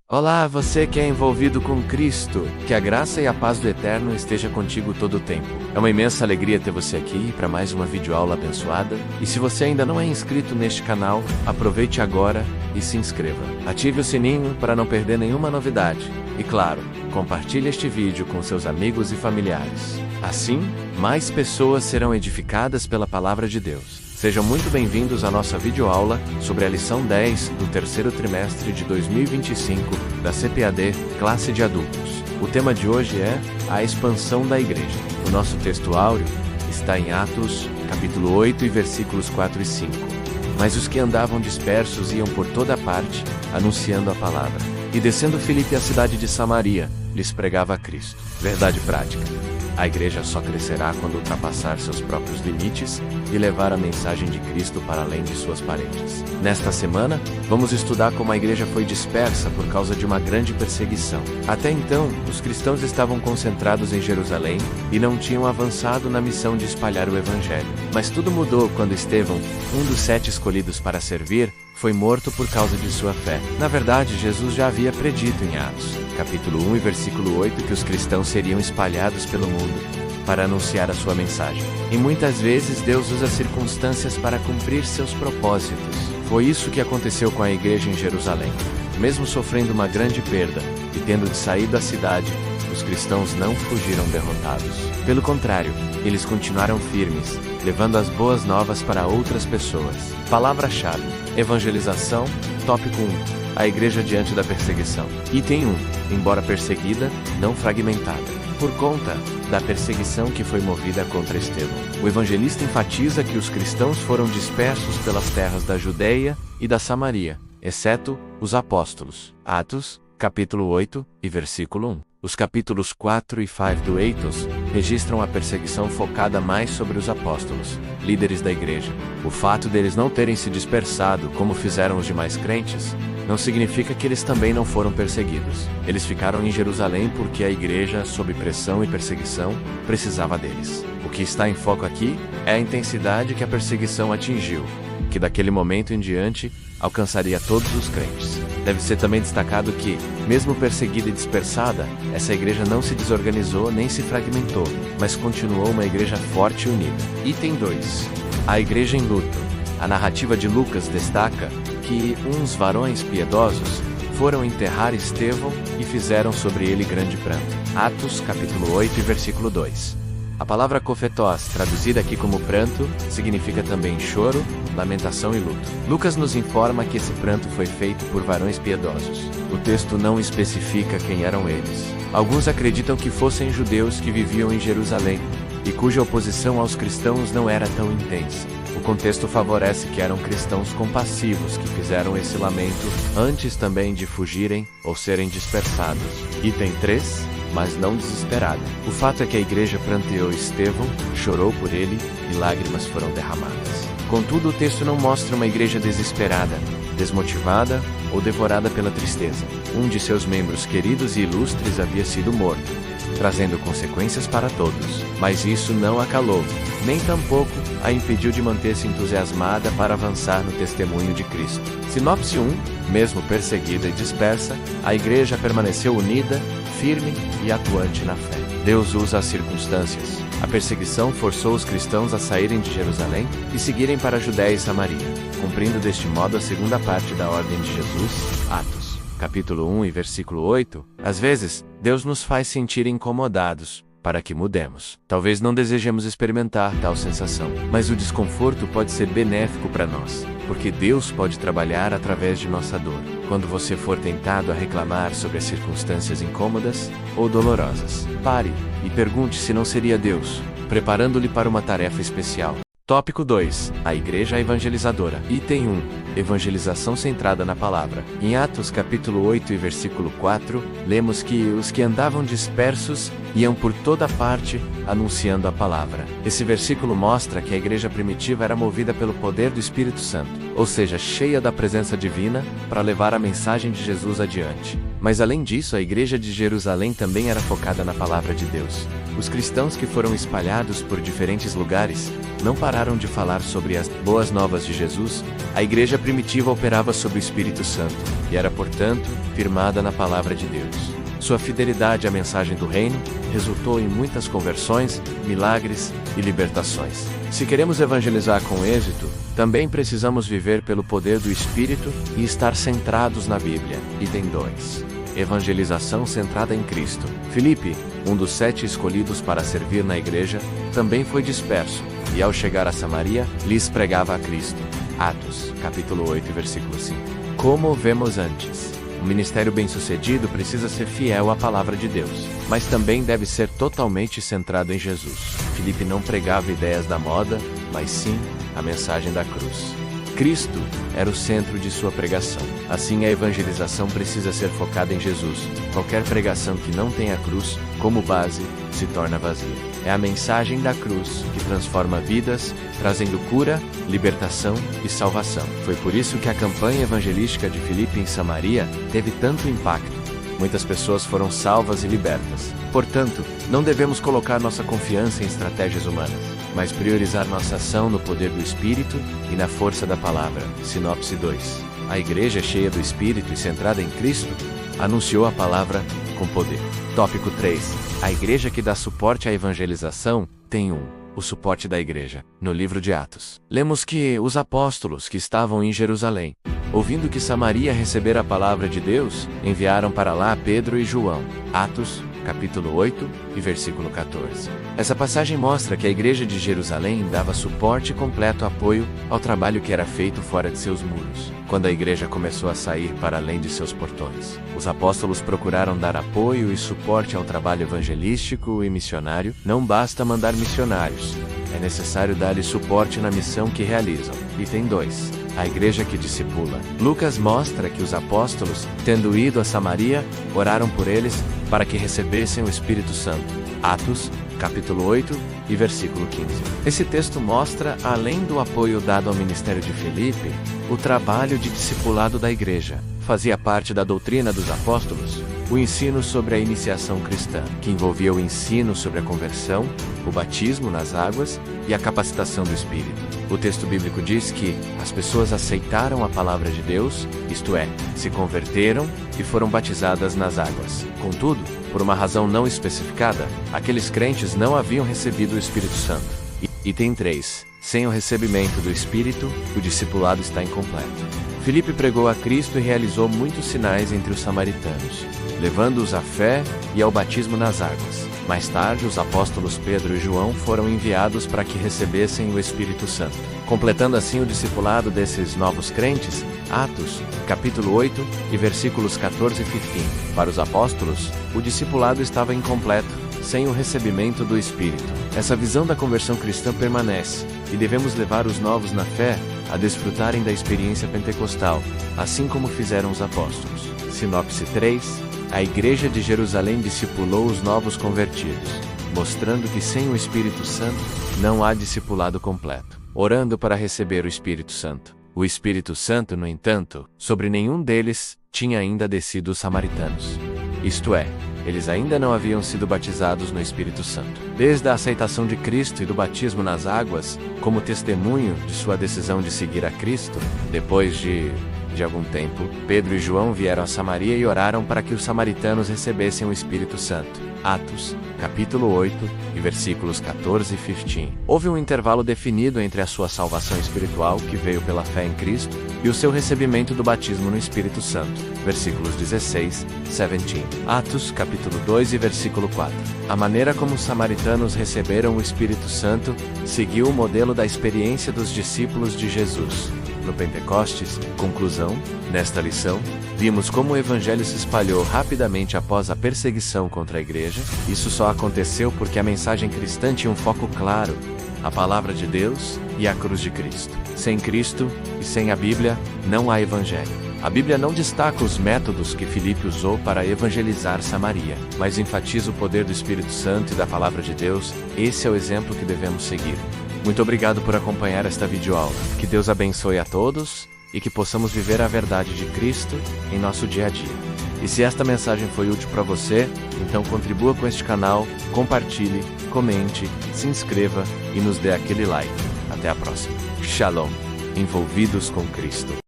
Olá, você que é envolvido com Cristo, que a graça e a paz do Eterno esteja contigo todo o tempo. É uma imensa alegria ter você aqui para mais uma videoaula abençoada, e se você ainda não é inscrito neste canal, aproveite agora e se inscreva. Ative o sininho para não perder nenhuma novidade, e claro, compartilhe este vídeo com seus amigos e familiares. Assim, mais pessoas serão edificadas pela palavra de Deus. Sejam muito bem-vindos à nossa videoaula sobre a lição 10 do terceiro trimestre de 2025 da CPAD, classe de adultos. O tema de hoje é a expansão da igreja. O nosso texto áureo está em Atos, capítulo 8 e versículos 4 e 5. Mas os que andavam dispersos iam por toda parte, anunciando a palavra. E descendo Filipe à cidade de Samaria, lhes pregava a Cristo. Verdade prática. A igreja só crescerá quando ultrapassar seus próprios limites e levar a mensagem de Cristo para além de suas paredes. Nesta semana, vamos estudar como a igreja foi dispersa por causa de uma grande perseguição. Até então, os cristãos estavam concentrados em Jerusalém e não tinham avançado na missão de espalhar o Evangelho. Mas tudo mudou quando Estevão, um dos 7 escolhidos para servir, foi morto por causa de sua fé. Na verdade, Jesus já havia predito em Atos, capítulo 1 e versículo 8, que os cristãos seriam espalhados pelo mundo para anunciar a sua mensagem. E muitas vezes Deus usa circunstâncias para cumprir seus propósitos. Foi isso que aconteceu com a igreja em Jerusalém. Mesmo sofrendo uma grande perda e tendo de sair da cidade, os cristãos não fugiram derrotados. Pelo contrário, eles continuaram firmes, levando as boas novas para outras pessoas. Palavra-chave: evangelização. Tópico 1. A igreja diante da perseguição. Item 1. Embora perseguida, não fragmentada. Por conta da perseguição que foi movida contra Estevão, o evangelista enfatiza que os cristãos foram dispersos pelas terras da Judeia e da Samaria, exceto os apóstolos. Atos, capítulo 8 e versículo 1. Os capítulos 4 e 5 do Atos registram a perseguição focada mais sobre os apóstolos, líderes da igreja. O fato deles não terem se dispersado como fizeram os demais crentes, não significa que eles também não foram perseguidos. Eles ficaram em Jerusalém porque a igreja, sob pressão e perseguição, precisava deles. O que está em foco aqui é a intensidade que a perseguição atingiu, que daquele momento em diante alcançaria todos os crentes. Deve ser também destacado que, mesmo perseguida e dispersada, essa igreja não se desorganizou nem se fragmentou, mas continuou uma igreja forte e unida. Item 2. A igreja em luto. A narrativa de Lucas destaca que uns varões piedosos foram enterrar Estevão e fizeram sobre ele grande pranto. Atos, capítulo 8 e versículo 2. A palavra cofetós, traduzida aqui como pranto, significa também choro, lamentação e luto. Lucas nos informa que esse pranto foi feito por varões piedosos. O texto não especifica quem eram eles. Alguns acreditam que fossem judeus que viviam em Jerusalém e cuja oposição aos cristãos não era tão intensa. O contexto favorece que eram cristãos compassivos que fizeram esse lamento antes também de fugirem ou serem dispersados. Item 3. Mas não desesperada. O fato é que a igreja pranteou Estevão, chorou por ele e lágrimas foram derramadas. Contudo, o texto não mostra uma igreja desesperada, desmotivada ou devorada pela tristeza. Um de seus membros queridos e ilustres havia sido morto, trazendo consequências para todos. Mas isso não a calou, nem tampouco a impediu de manter-se entusiasmada para avançar no testemunho de Cristo. Sinopse 1. Mesmo perseguida e dispersa, a igreja permaneceu unida, firme e atuante na fé. Deus usa as circunstâncias. A perseguição forçou os cristãos a saírem de Jerusalém e seguirem para a Judéia e Samaria, cumprindo deste modo a segunda parte da ordem de Jesus, Atos, capítulo 1 e versículo 8. Às vezes, Deus nos faz sentir incomodados, para que mudemos. Talvez não desejemos experimentar tal sensação, mas o desconforto pode ser benéfico para nós, porque Deus pode trabalhar através de nossa dor. Quando você for tentado a reclamar sobre as circunstâncias incômodas ou dolorosas, pare e pergunte se não seria Deus preparando-lhe para uma tarefa especial. Tópico 2. A igreja evangelizadora. Item 1. Evangelização centrada na palavra. Em Atos capítulo 8 e versículo 4, lemos que os que andavam dispersos iam por toda parte, anunciando a palavra. Esse versículo mostra que a igreja primitiva era movida pelo poder do Espírito Santo, ou seja, cheia da presença divina, para levar a mensagem de Jesus adiante. Mas além disso, a igreja de Jerusalém também era focada na palavra de Deus. Os cristãos que foram espalhados por diferentes lugares não pararam de falar sobre as boas novas de Jesus. A igreja primitiva operava sob o Espírito Santo e era, portanto, firmada na palavra de Deus. Sua fidelidade à mensagem do reino resultou em muitas conversões, milagres e libertações. Se queremos evangelizar com êxito, também precisamos viver pelo poder do Espírito e estar centrados na Bíblia. Item 2. Evangelização centrada em Cristo. Filipe, um dos 7 escolhidos para servir na igreja, também foi disperso, e ao chegar a Samaria, lhes pregava a Cristo. Atos, capítulo 8, versículo 5. Como vemos antes, o ministério bem-sucedido precisa ser fiel à palavra de Deus, mas também deve ser totalmente centrado em Jesus. Filipe não pregava ideias da moda, mas sim a mensagem da cruz. Cristo era o centro de sua pregação. Assim, a evangelização precisa ser focada em Jesus. Qualquer pregação que não tenha a cruz como base se torna vazia. É a mensagem da cruz que transforma vidas, trazendo cura, libertação e salvação. Foi por isso que a campanha evangelística de Filipe em Samaria teve tanto impacto. Muitas pessoas foram salvas e libertas. Portanto, não devemos colocar nossa confiança em estratégias humanas, mas priorizar nossa ação no poder do Espírito e na força da palavra. Sinopse 2. A igreja cheia do Espírito e centrada em Cristo anunciou a palavra com poder. Tópico 3. A igreja que dá suporte à evangelização tem o suporte da igreja. No livro de Atos, lemos que os apóstolos que estavam em Jerusalém, ouvindo que Samaria recebera a palavra de Deus, enviaram para lá Pedro e João. Atos, capítulo 8 e versículo 14. Essa passagem mostra que a igreja de Jerusalém dava suporte e completo apoio ao trabalho que era feito fora de seus muros. Quando a igreja começou a sair para além de seus portões, os apóstolos procuraram dar apoio e suporte ao trabalho evangelístico e missionário. Não basta mandar missionários, é necessário dar-lhes suporte na missão que realizam. Item 2. A igreja que discipula. Lucas mostra que os apóstolos, tendo ido a Samaria, oraram por eles para que recebessem o Espírito Santo. Atos, capítulo 8 e versículo 15. Esse texto mostra, além do apoio dado ao ministério de Filipe, o trabalho de discipulado da igreja. Fazia parte da doutrina dos apóstolos o ensino sobre a iniciação cristã, que envolvia o ensino sobre a conversão, o batismo nas águas e a capacitação do Espírito. O texto bíblico diz que as pessoas aceitaram a palavra de Deus, isto é, se converteram e foram batizadas nas águas. Contudo, por uma razão não especificada, aqueles crentes não haviam recebido o Espírito Santo. Item 3. Sem o recebimento do Espírito, o discipulado está incompleto. Filipe pregou a Cristo e realizou muitos sinais entre os samaritanos, levando-os à fé e ao batismo nas águas. Mais tarde, os apóstolos Pedro e João foram enviados para que recebessem o Espírito Santo, completando assim o discipulado desses novos crentes. Atos, capítulo 8 e versículos 14 e 15. Para os apóstolos, o discipulado estava incompleto, sem o recebimento do Espírito. Essa visão da conversão cristã permanece, e devemos levar os novos na fé a desfrutarem da experiência pentecostal, assim como fizeram os apóstolos. Sinopse 3. A igreja de Jerusalém discipulou os novos convertidos, mostrando que sem o Espírito Santo não há discipulado completo. Orando para receber o Espírito Santo. O Espírito Santo, no entanto, sobre nenhum deles tinha ainda descido os samaritanos. Isto é, eles ainda não haviam sido batizados no Espírito Santo. Desde a aceitação de Cristo e do batismo nas águas, como testemunho de sua decisão de seguir a Cristo, depois de algum tempo, Pedro e João vieram a Samaria e oraram para que os samaritanos recebessem o Espírito Santo. Atos, capítulo 8 e versículos 14 e 15. Houve um intervalo definido entre a sua salvação espiritual, que veio pela fé em Cristo, e o seu recebimento do batismo no Espírito Santo. Versículos 16, 17. Atos, capítulo 2 e versículo 4. A maneira como os samaritanos receberam o Espírito Santo seguiu o modelo da experiência dos discípulos de Jesus. No Pentecostes, conclusão, nesta lição, vimos como o Evangelho se espalhou rapidamente após a perseguição contra a igreja. Isso só aconteceu porque a mensagem cristã tinha um foco claro, a palavra de Deus e a cruz de Cristo. Sem Cristo e sem a Bíblia, não há Evangelho. A Bíblia não destaca os métodos que Filipe usou para evangelizar Samaria, mas enfatiza o poder do Espírito Santo e da palavra de Deus. Esse é o exemplo que devemos seguir. Muito obrigado por acompanhar esta videoaula. Que Deus abençoe a todos e que possamos viver a verdade de Cristo em nosso dia a dia. E se esta mensagem foi útil para você, então contribua com este canal, compartilhe, comente, se inscreva e nos dê aquele like. Até a próxima. Shalom. Envolvidos com Cristo.